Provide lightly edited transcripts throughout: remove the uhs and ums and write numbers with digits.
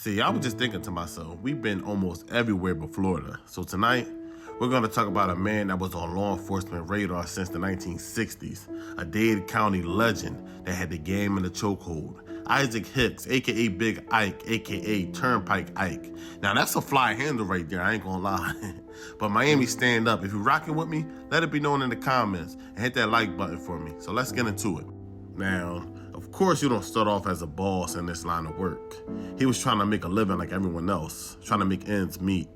See, I was just thinking to myself, we've been almost everywhere but Florida. So tonight, we're going to talk about a man that was on law enforcement radar since the 1960s, a Dade County legend that had the game in the chokehold. Isaac Hicks, a.k.a. Big Ike, a.k.a. Turnpike Ike. Now, that's a fly handle right there, I ain't gonna lie. But Miami, stand up. If you're rocking with me, let it be known in the comments and hit that like button for me. So let's get into it. Now, of course, you don't start off as a boss in this line of work. He was trying to make a living like everyone else, trying to make ends meet,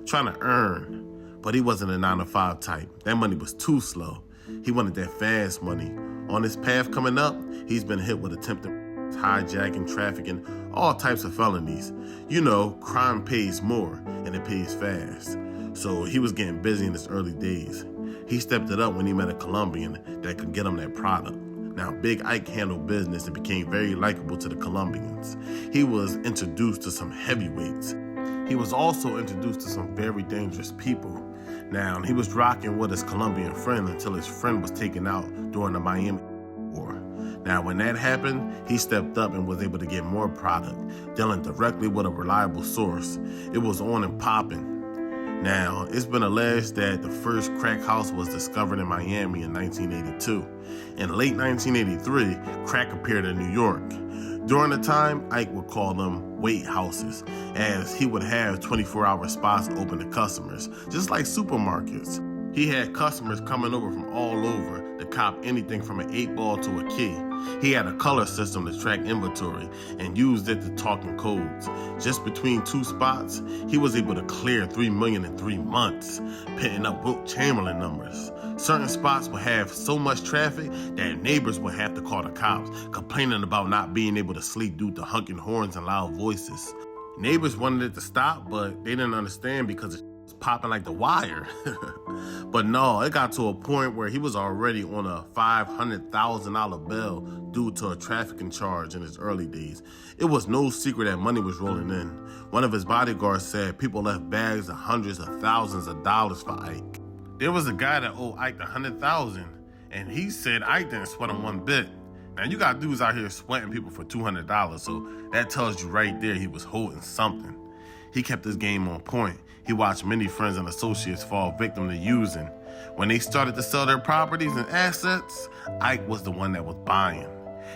trying to earn. But he wasn't a 9-to-5 type. That money was too slow. He wanted that fast money. On his path coming up, he's been hit with attempted hijacking, trafficking, all types of felonies. You know, crime pays more and it pays fast. So he was getting busy in his early days. He stepped it up when he met a Colombian that could get him that product. Now, Big Ike handled business and became very likable to the Colombians. He was introduced to some heavyweights. He was also introduced to some very dangerous people. Now, he was rocking with his Colombian friend until his friend was taken out during the Miami War. Now, when that happened, he stepped up and was able to get more product, dealing directly with a reliable source. It was on and popping. Now, it's been alleged that the first crack house was discovered in Miami in 1982. In late 1983, crack appeared in New York. During the time, Ike would call them wait houses, as he would have 24-hour spots open to customers, just like supermarkets. He had customers coming over from all over to cop anything from an 8-ball to a key. He had a color system to track inventory and used it to talk in codes. Just between two spots, he was able to clear $3 million in 3 months, pitting up Wilt Chamberlain numbers. Certain spots would have so much traffic that neighbors would have to call the cops, complaining about not being able to sleep due to honking horns and loud voices. Neighbors wanted it to stop, but they didn't understand because it was popping like The Wire. But no, it got to a point where he was already on a $500,000 bill due to a trafficking charge in his early days. It was no secret that money was rolling in. One of his bodyguards said people left bags of hundreds of thousands of dollars for Ike. There was a guy that owed Ike $100,000, and he said Ike didn't sweat him one bit. Now, you got dudes out here sweating people for $200, so that tells you right there he was holding something. He kept his game on point. He watched many friends and associates fall victim to using. When they started to sell their properties and assets, Ike was the one that was buying.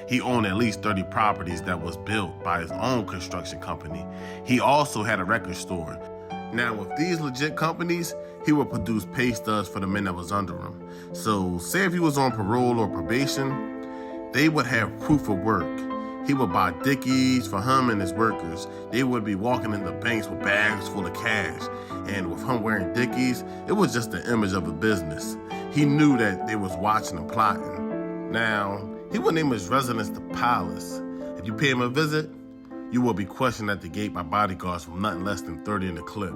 He owned at least 30 properties that was built by his own construction company. He also had a record store. Now, with these legit companies, he would produce pay stubs for the men that was under him. So, say if he was on parole or probation, they would have proof of work. He would buy Dickies for him and his workers. They would be walking in the banks with bags full of cash. And with him wearing Dickies, it was just the image of a business. He knew that they was watching and plotting. Now, he would name his residence the Palace. If you pay him a visit, you will be questioned at the gate by bodyguards from nothing less than 30 in the clip.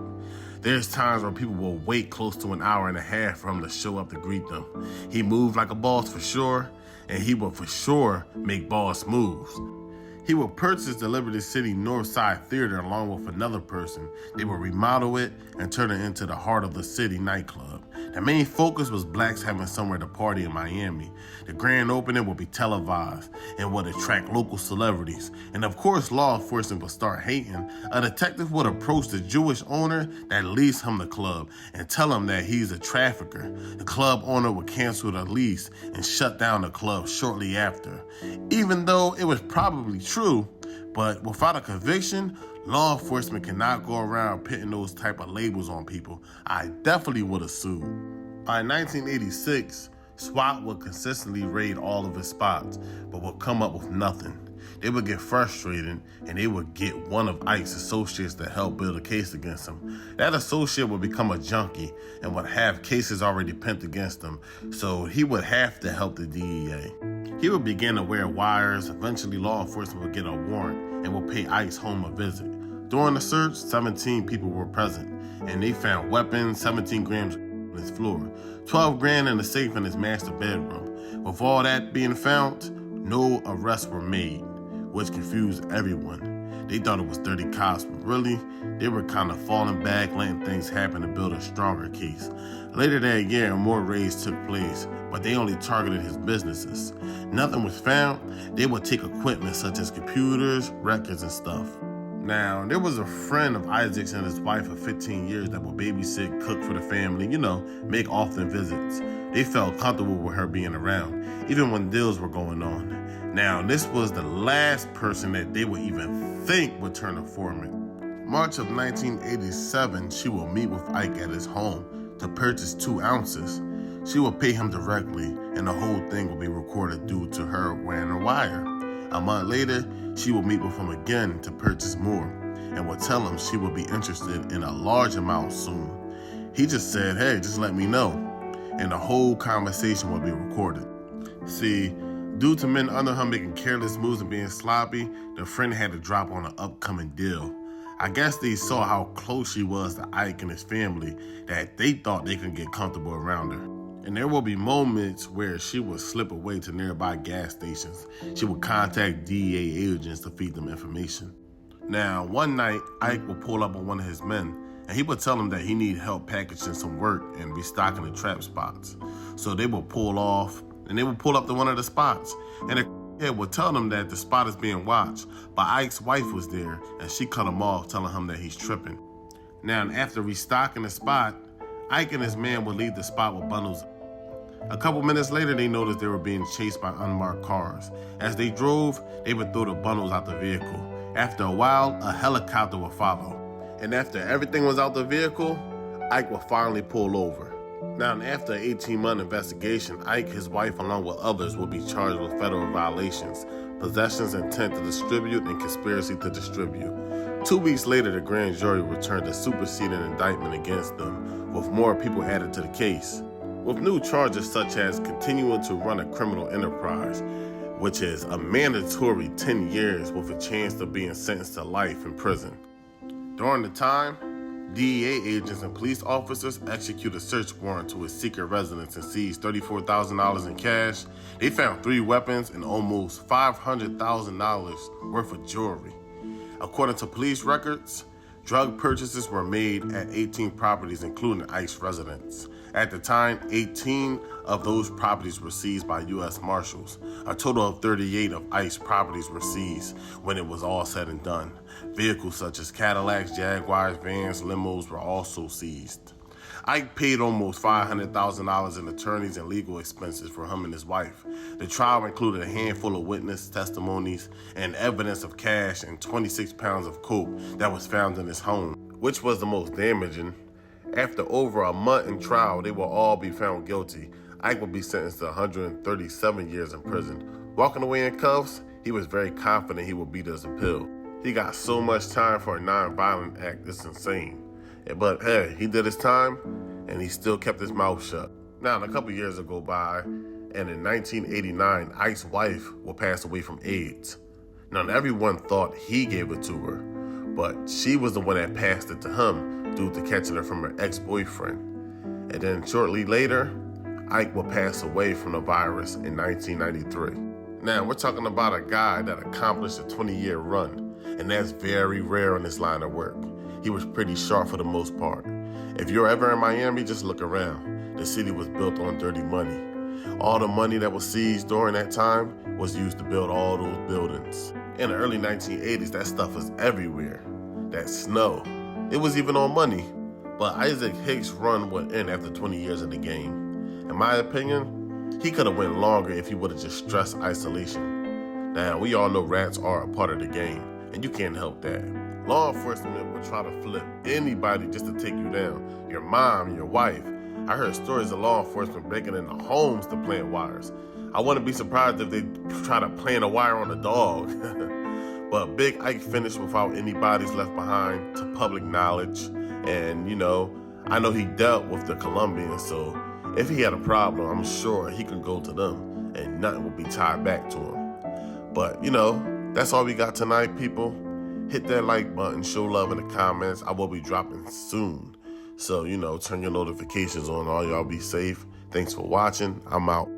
There's times where people will wait close to an hour and a half for him to show up to greet them. He moved like a boss for sure, and he would for sure make boss moves. He would purchase the Liberty City Northside Theater along with another person. They would remodel it and turn it into the heart of the city nightclub. The main focus was blacks having somewhere to party in Miami. The grand opening would be televised and would attract local celebrities. And of course, law enforcement would start hating. A detective would approach the Jewish owner that leased him the club and tell him that he's a trafficker. The club owner would cancel the lease and shut down the club shortly after. Even though it was probably true, but without a conviction, law enforcement cannot go around putting those type of labels on people. I definitely would have sued. By 1986, SWAT would consistently raid all of his spots, but would come up with nothing. They would get frustrated, and they would get one of Ike's associates to help build a case against him. That associate would become a junkie and would have cases already pent against him, so he would have to help the DEA. He would begin to wear wires. Eventually, law enforcement would get a warrant and would pay Ike's home a visit. During the search, 17 people were present, and they found weapons, 17 grams on his floor, 12 grand in the safe in his master bedroom. With all that being found, no arrests were made, which confused everyone. They thought it was 30 cops, but really, they were kind of falling back, letting things happen to build a stronger case. Later that year, more raids took place, but they only targeted his businesses. Nothing was found. They would take equipment such as computers, records, and stuff. Now, there was a friend of Isaac's and his wife of 15 years that would babysit, cook for the family, make often visits. They felt comfortable with her being around, even when deals were going on. Now, this was the last person that they would even think would turn informant. March of 1987, she will meet with Ike at his home to purchase 2 ounces. She will pay him directly, and the whole thing will be recorded due to her wearing a wire. A month later, she will meet with him again to purchase more and will tell him she will be interested in a large amount soon. He just said, "Hey, just let me know." And the whole conversation will be recorded. See, due to men under her making careless moves and being sloppy, the friend had to drop on an upcoming deal. I guess they saw how close she was to Ike and his family that they thought they could get comfortable around her. And there will be moments where she would slip away to nearby gas stations. She would contact DEA agents to feed them information. Now, one night, Ike will pull up on one of his men, and he would tell him that he needed help packaging some work and restocking the trap spots. So they will pull off, and they will pull up to one of the spots. And the head would tell them that the spot is being watched, but Ike's wife was there, and she cut him off, telling him that he's tripping. Now, after restocking the spot, Ike and his man would leave the spot with bundles. A couple minutes later, they noticed they were being chased by unmarked cars. As they drove, they would throw the bundles out the vehicle. After a while, a helicopter would follow. And after everything was out the vehicle, Ike would finally pull over. Now, after an 18-month investigation, Ike, his wife, along with others, will be charged with federal violations, possessions, intent to distribute, and conspiracy to distribute. 2 weeks later, the grand jury returned a superseding indictment against them, with more people added to the case, with new charges such as continuing to run a criminal enterprise, which is a mandatory 10 years with a chance of being sentenced to life in prison. During the time, DEA agents and police officers executed a search warrant to his secret residence and seized $34,000 in cash. They found 3 weapons and almost $500,000 worth of jewelry. According to police records, drug purchases were made at 18 properties, including Ike's residence. At the time, 18 of those properties were seized by U.S. Marshals. A total of 38 of Ike's properties were seized when it was all said and done. Vehicles such as Cadillacs, Jaguars, vans, limos were also seized. Ike paid almost $500,000 in attorneys and legal expenses for him and his wife. The trial included a handful of witness testimonies and evidence of cash and 26 pounds of coke that was found in his home, which was the most damaging. After over a month in trial, they will all be found guilty. Ike will be sentenced to 137 years in prison. Walking away in cuffs, he was very confident he would beat his appeal. He got so much time for a non-violent act, it's insane. But hey, he did his time, and he still kept his mouth shut. Now, a couple years will go by, and in 1989, Ike's wife will pass away from AIDS. Now, everyone thought he gave it to her, but she was the one that passed it to him due to catching her from her ex-boyfriend. And then shortly later, Ike will pass away from the virus in 1993. Now, we're talking about a guy that accomplished a 20-year run, and that's very rare in this line of work. He was pretty sharp for the most part. If you're ever in Miami, just look around. The city was built on dirty money. All the money that was seized during that time was used to build all those buildings. In the early 1980s, that stuff was everywhere. That snow. It was even on money. But Isaac Hicks' run would end after 20 years in the game. In my opinion, he could have went longer if he would have just stressed isolation. Now, we all know rats are a part of the game, and you can't help that. Law enforcement will try to flip anybody just to take you down. Your mom, your wife. I heard stories of law enforcement breaking into homes to plant wires. I wouldn't be surprised if they try to plant a wire on a dog. But Big Ike finished without any bodies left behind to public knowledge. And, I know he dealt with the Colombians, so if he had a problem, I'm sure he could go to them and nothing would be tied back to him. But, that's all we got tonight, people. Hit that like button, show love in the comments. I will be dropping soon. So, turn your notifications on. All y'all be safe. Thanks for watching. I'm out.